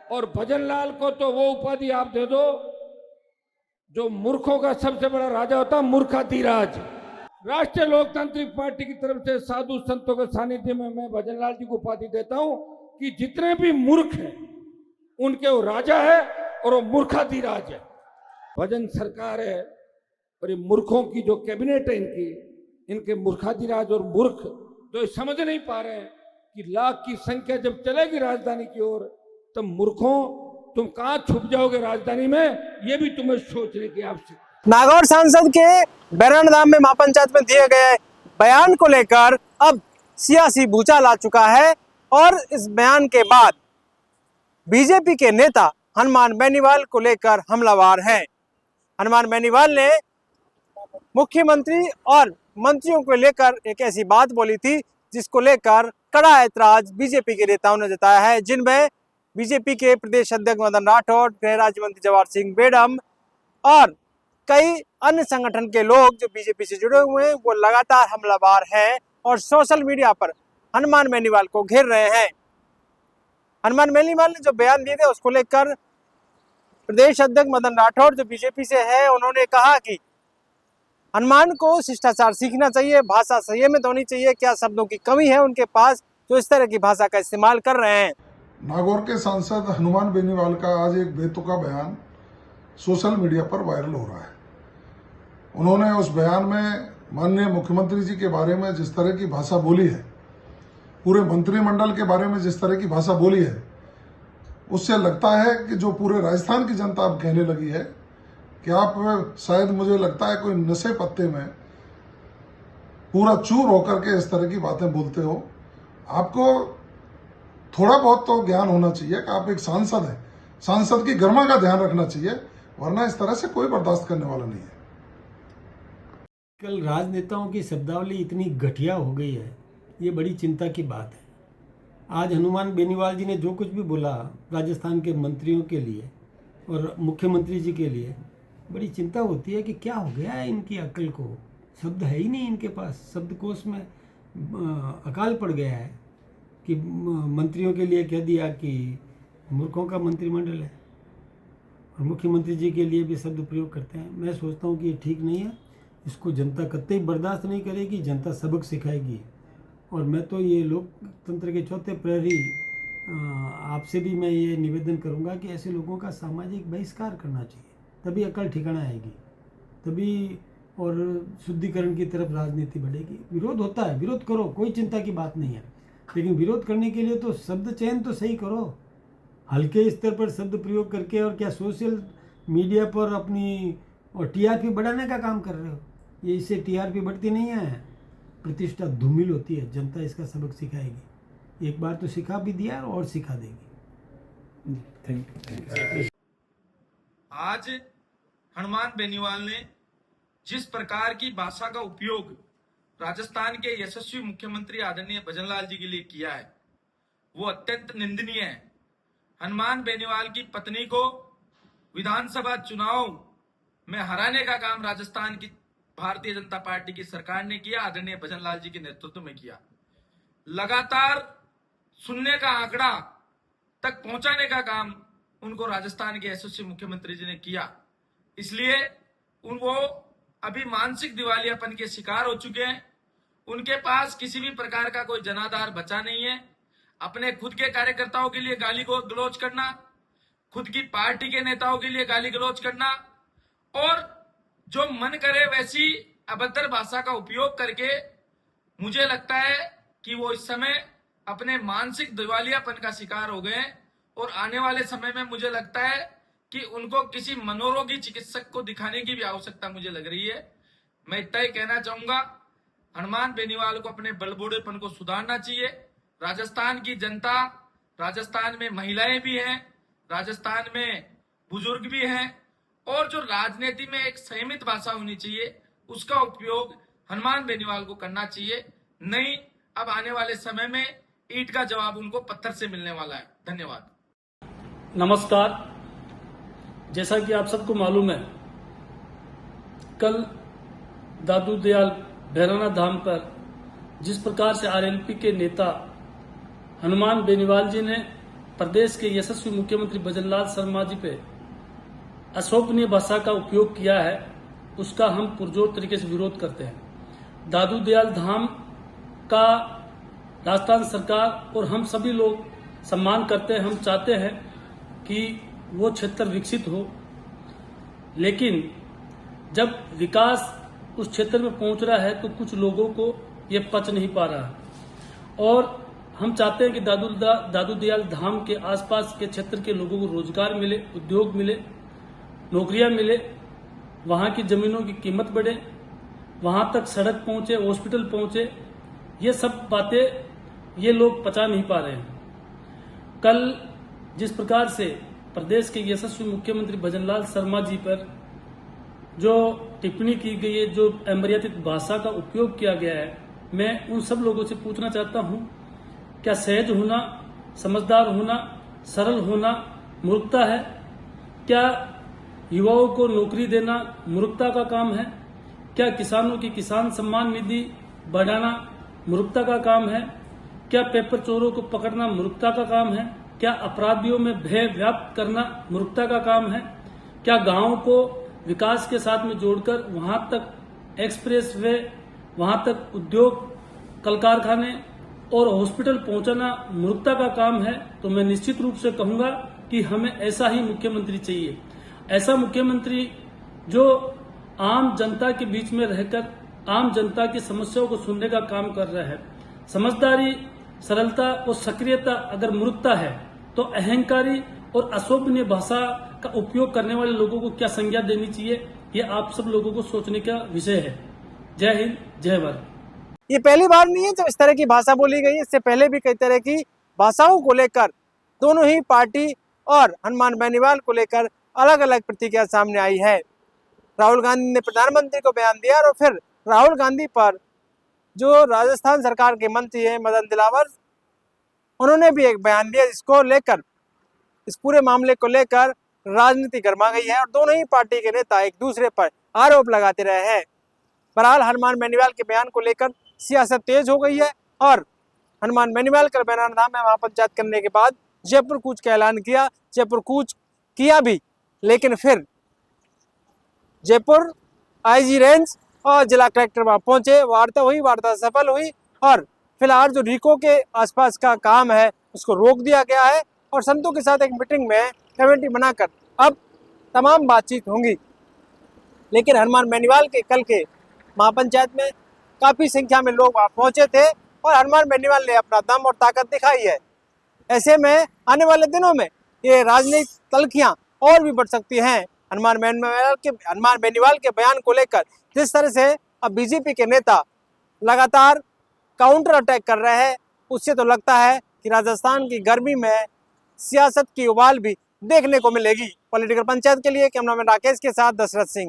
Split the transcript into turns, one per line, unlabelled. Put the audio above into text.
और भजनलाल को तो वो उपाधि आप दे दो जो मूर्खों का सबसे बड़ा राजा होता है, मूर्खाधिराज। राष्ट्रीय लोकतांत्रिक पार्टी की तरफ से साधु संतों के सानिध्य में मैं भजनलाल जी को उपाधि देता हूं कि जितने भी मूर्ख हैं उनके वो राजा है और वो मूर्खाधिराज है। भजन सरकार है और ये मूर्खों की जो कैबिनेट है इनके मूर्खाधिराज और मूर्ख जो समझ नहीं पा रहे हैं कि लाख की संख्या जब चलेगी राजधानी की ओर तब मूर्खों तुम कहां छुप जाओगे राजधानी में, ये भी तुम्हें सोचने की आवश्यकता।
नागौर सांसद के बैराना धाम में महापंचायत में दिए गए बयान को लेकर अब सियासी भूचाल आ चुका है और इस बयान के बाद बीजेपी के नेता हनुमान बेनीवाल को लेकर हमलावर हैं। हनुमान बेनीवाल ने मुख्यमंत्री और मंत्रियों को लेकर एक ऐसी बात बोली थी जिसको लेकर कड़ा ऐतराज बीजेपी के नेताओं ने जताया है, जिनमें बीजेपी के प्रदेश अध्यक्ष मदन राठौड़, गृह राज्य मंत्री जवाहर सिंह बेडम और कई अन्य संगठन के लोग जो बीजेपी से जुड़े हुए हैं वो लगातार हमलावर हैं और सोशल मीडिया पर हनुमान बेनीवाल को घेर रहे हैं। हनुमान बेनीवाल ने जो बयान दिए थे उसको लेकर प्रदेश अध्यक्ष मदन राठौड़ जो बीजेपी से है उन्होंने कहा कि हनुमान को शिष्टाचार सीखना चाहिए, भाषा संयमित होनी चाहिए। क्या शब्दों की कमी है उनके पास जो इस तरह की भाषा का इस्तेमाल कर रहे हैं।
नागौर के सांसद हनुमान बेनीवाल का आज एक बेतुका बयान सोशल मीडिया पर वायरल हो रहा है। उन्होंने उस बयान में माननीय मुख्यमंत्री जी के बारे में जिस तरह की भाषा बोली है, पूरे मंत्रिमंडल के बारे में जिस तरह की भाषा बोली है, उससे लगता है कि जो पूरे राजस्थान की जनता अब कहने लगी है कि आप शायद मुझे लगता है कोई नशे पत्ते में पूरा चूर होकर के इस तरह की बातें बोलते हो। आपको थोड़ा बहुत तो ज्ञान होना चाहिए कि आप एक सांसद हैं, सांसद की गरिमा का ध्यान रखना चाहिए, वरना इस तरह से कोई बर्दाश्त करने वाला नहीं है।
कल राजनेताओं की शब्दावली इतनी घटिया हो गई है, ये बड़ी चिंता की बात है। आज हनुमान बेनीवाल जी ने जो कुछ भी बोला राजस्थान के मंत्रियों के लिए और मुख्यमंत्री जी के लिए, बड़ी चिंता होती है कि क्या हो गया है इनकी अकल को। शब्द है ही नहीं इनके पास, शब्दकोश में अकाल पड़ गया है कि मंत्रियों के लिए कह दिया कि मूर्खों का मंत्रिमंडल है और मुख्यमंत्री जी के लिए भी शब्द प्रयोग करते हैं। मैं सोचता हूँ कि ये ठीक नहीं है, इसको जनता कतई बर्दाश्त नहीं करेगी, जनता सबक सिखाएगी। और मैं तो ये लोकतंत्र के चौथे प्रहरी आपसे भी मैं ये निवेदन करूँगा कि ऐसे लोगों का सामाजिक बहिष्कार करना चाहिए, तभी अकल ठिकाना आएगी, तभी और शुद्धिकरण की तरफ राजनीति बढ़ेगी। विरोध होता है, विरोध करो, कोई चिंता की बात नहीं है, लेकिन विरोध करने के लिए तो शब्द चयन तो सही करो। हल्के स्तर पर शब्द प्रयोग करके और क्या सोशल मीडिया पर अपनी और टीआरपी बढ़ाने का काम कर रहे हो। ये इससे टीआरपी बढ़ती नहीं है, प्रतिष्ठा धूमिल होती है। जनता इसका सबक सिखाएगी, एक बार तो सिखा भी दिया और सिखा देगी। Thank you.
आज हनुमान बेनीवाल ने जिस प्रकार की भाषा का उपयोग राजस्थान के यशस्वी मुख्यमंत्री आदरणीय भजनलाल जी के लिए किया है वो अत्यंत निंदनीय है। हनुमान बेनीवाल की पत्नी को विधानसभा चुनाव में हराने का काम राजस्थान की भारतीय जनता पार्टी की सरकार ने किया, आदरणीय भजनलाल जी के नेतृत्व में किया। लगातार सुनने का आंकड़ा तक पहुंचाने का काम उनको राजस्थान के यशस्वी मुख्यमंत्री जी ने किया। इसलिए वो अभी मानसिक दिवालियापन के शिकार हो चुके हैं। उनके पास किसी भी प्रकार का कोई जनाधार बचा नहीं है। अपने खुद के कार्यकर्ताओं के लिए गाली गलौज करना, खुद की पार्टी के नेताओं के लिए गाली गलौज करना और जो मन करे वैसी अभद्र भाषा का उपयोग करके, मुझे लगता है कि वो इस समय अपने मानसिक दिवालियापन का शिकार हो गए और आने वाले समय में मुझे लगता है कि उनको किसी मनोरोगी चिकित्सक को दिखाने की भी आवश्यकता मुझे लग रही है। मैं इतना ही कहना चाहूंगा, हनुमान बेनीवाल को अपने बलबूढ़ेपन को सुधारना चाहिए। राजस्थान की जनता, राजस्थान में महिलाएं भी हैं, राजस्थान में बुजुर्ग भी हैं और जो राजनीति में एक संयमित भाषा होनी चाहिए उसका उपयोग हनुमान बेनीवाल को करना चाहिए। नहीं, अब आने वाले समय में ईंट का जवाब उनको पत्थर से मिलने वाला है। धन्यवाद।
नमस्कार। जैसा कि आप सबको मालूम है, कल दादू दयाल बैराना धाम पर जिस प्रकार से आरएलपी के नेता हनुमान बेनीवाल जी ने प्रदेश के यशस्वी मुख्यमंत्री भजनलाल शर्मा जी पे अशोभनीय भाषा का उपयोग किया है, उसका हम पुरजोर तरीके से विरोध करते हैं। दादू दयाल धाम का राजस्थान सरकार और हम सभी लोग सम्मान करते हैं। हम चाहते हैं कि वो क्षेत्र विकसित हो, लेकिन जब विकास उस क्षेत्र में पहुंच रहा है तो कुछ लोगों को ये पच नहीं पा रहा है। और हम चाहते हैं कि दादू दयाल धाम के आसपास के क्षेत्र के लोगों को रोजगार मिले, उद्योग मिले, नौकरियां मिले, वहां की जमीनों की कीमत बढ़े, वहां तक सड़क पहुंचे, हॉस्पिटल पहुंचे। ये सब बातें ये लोग पचा नहीं पा रहे हैं। कल जिस प्रकार से प्रदेश के यशस्वी मुख्यमंत्री भजनलाल शर्मा जी पर जो टिप्पणी की गई है, जो अमर्यादित भाषा का उपयोग किया गया है, मैं उन सब लोगों से पूछना चाहता हूं, क्या सहज होना, समझदार होना, सरल होना मूर्खता है? क्या युवाओं को नौकरी देना मूर्खता का काम है? क्या किसानों की किसान सम्मान निधि बढ़ाना मूर्खता का काम है? क्या पेपर चोरों को पकड़ना मूर्खता का काम है? क्या अपराधियों में भय व्याप्त करना मूर्खता का काम है? क्या गांवों को विकास के साथ में जोड़कर वहां तक एक्सप्रेस वे, वहां तक उद्योग, कल कारखाने और हॉस्पिटल पहुंचाना मूर्खता का काम है? तो मैं निश्चित रूप से कहूंगा कि हमें ऐसा ही मुख्यमंत्री चाहिए। ऐसा मुख्यमंत्री जो आम जनता के बीच में रहकर आम जनता की समस्याओं को सुनने का काम कर रहा है। समझदारी, सरलता और सक्रियता अगर मूर्खता है तो अहंकारी और अशोभनीय भाषा का उपयोग करने वाले लोगों को क्या संज्ञा देनी चाहिए, ये आप सब लोगों को सोचने का विषय है। जय हिंद, जय भारत।
ये पहली बार नहीं है जब इस तरह की भाषा बोली गई है। इससे पहले भी कई तरह की भाषाओं को लेकर दोनों ही पार्टी और हनुमान बेनीवाल को लेकर अलग अलग प्रतिक्रिया सामने आई है। राहुल गांधी ने प्रधानमंत्री को बयान दिया और फिर राहुल गांधी पर जो राजस्थान सरकार के मंत्री हैं मदन दिलावर, उन्होंने भी एक बयान दिया, जिसको लेकर इस पूरे मामले को लेकर राजनीति गर्मा गई है और दोनों ही पार्टी के नेता एक दूसरे पर आरोप लगाते रहे हैं। बहरहाल हनुमान बेनीवाल के बयान को लेकर सियासत तेज हो गई है और हनुमान बेनीवाल कल बैरनधाम में महापंचायत करने के बाद जयपुर कूच का ऐलान किया। जयपुर कूच किया भी, लेकिन फिर जयपुर आईजी रेंज और जिला कलेक्टर वहां पहुंचे, वार्ता हुई, वार्ता सफल हुई और फिलहाल जो रिको के आसपास का काम है उसको रोक दिया गया है और संतों के साथ एक मीटिंग में कमेटी बनाकर अब तमाम बातचीत होंगी। लेकिन हनुमान बेनीवाल के कल के महापंचायत में काफी संख्या में लोग वहां पहुंचे थे और हनुमान बेनीवाल ने अपना दम और ताकत दिखाई है। ऐसे में आने वाले दिनों में ये राजनीतिक तल्खियां और भी बढ़ सकती हैं। हनुमान बेनीवाल के बयान को लेकर जिस तरह से अब बीजेपी के नेता लगातार काउंटर अटैक कर रहे हैं, उससे तो लगता है कि राजस्थान की गर्मी में सियासत की उबाल भी देखने को मिलेगी। पॉलिटिकल पंचायत के लिए कैमरामैन राकेश के साथ दशरथ सिंह।